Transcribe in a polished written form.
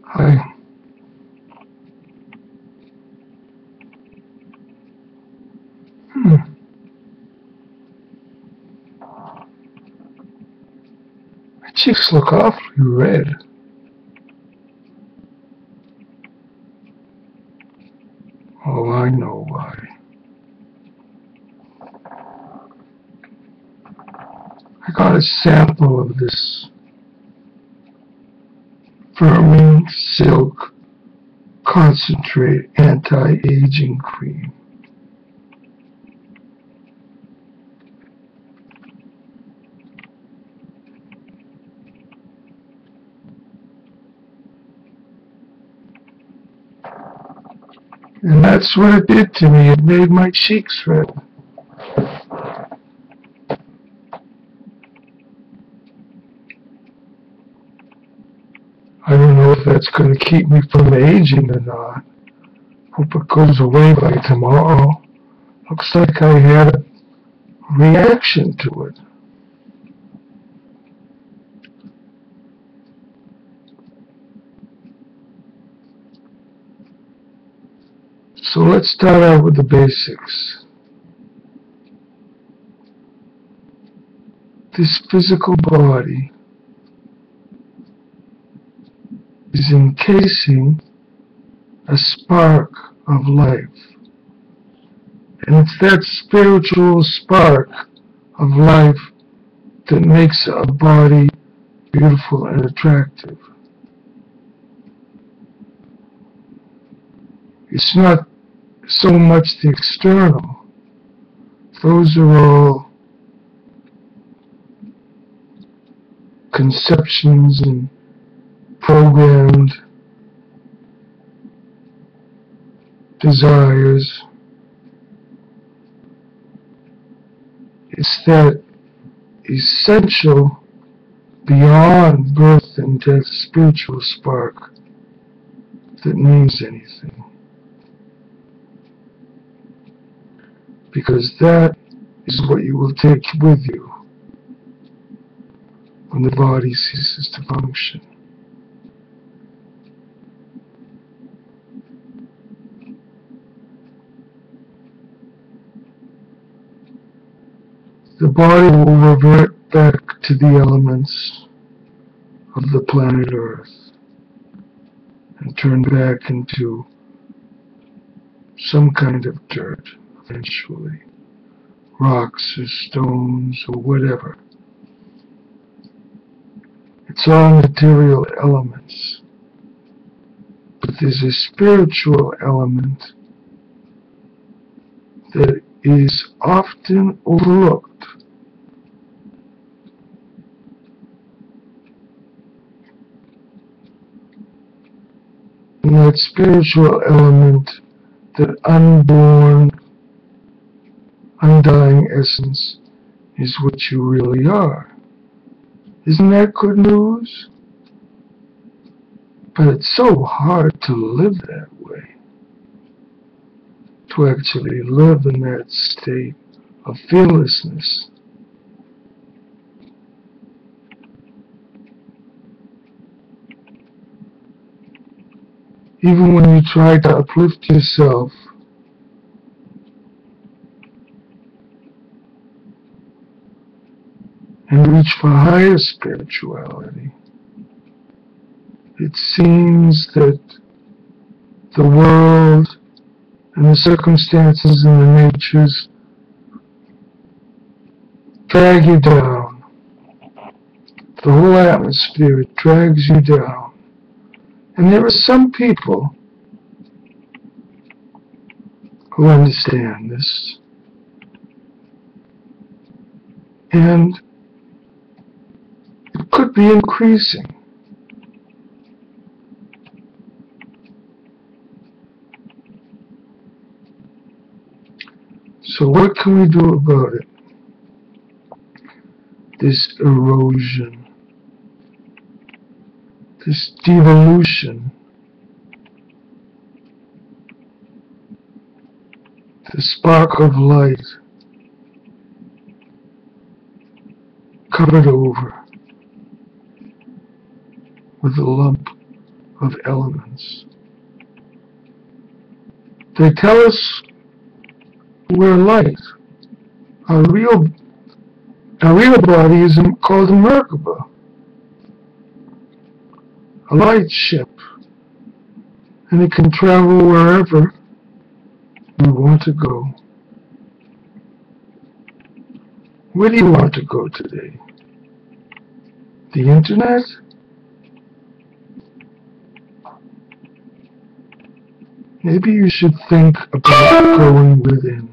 Hi. Hmm. My cheeks look awfully red. Oh, I know why. I got a sample of this firming silk concentrate anti-aging cream. And that's what it did to me. It made my cheeks red. I don't know if that's going to keep me from aging or not. Hope it goes away by tomorrow. Looks like I had a reaction to it. So let's start out with the basics. This physical body is encasing a spark of life. And it's that spiritual spark of life that makes a body beautiful and attractive. It's not so much the external. Those are all conceptions and programmed desires. It's that essential, beyond birth and death spiritual spark that means anything. Because that is what you will take with you when the body ceases to function. The body will revert back to the elements of the planet Earth and turn back into some kind of dirt eventually. Rocks or stones or whatever. It's all material elements. But there's a spiritual element that is often overlooked. And that spiritual element, that unborn, undying essence, is what you really are. Isn't that good news? But it's so hard to live that way. To actually live in that state of fearlessness. Even when you try to uplift yourself, and reach for higher spirituality, it seems that the world and the circumstances and the natures drag you down. The whole atmosphere, it drags you down. And there are some people who understand this. And it could be increasing. So what can we do about it? This erosion, this devolution, the spark of light covered over with a lump of elements. They tell us we're light. Our real body is called a Merkaba, a light ship, and it can travel wherever we want to go. Where do you want to go today? The internet? Maybe you should think about going within.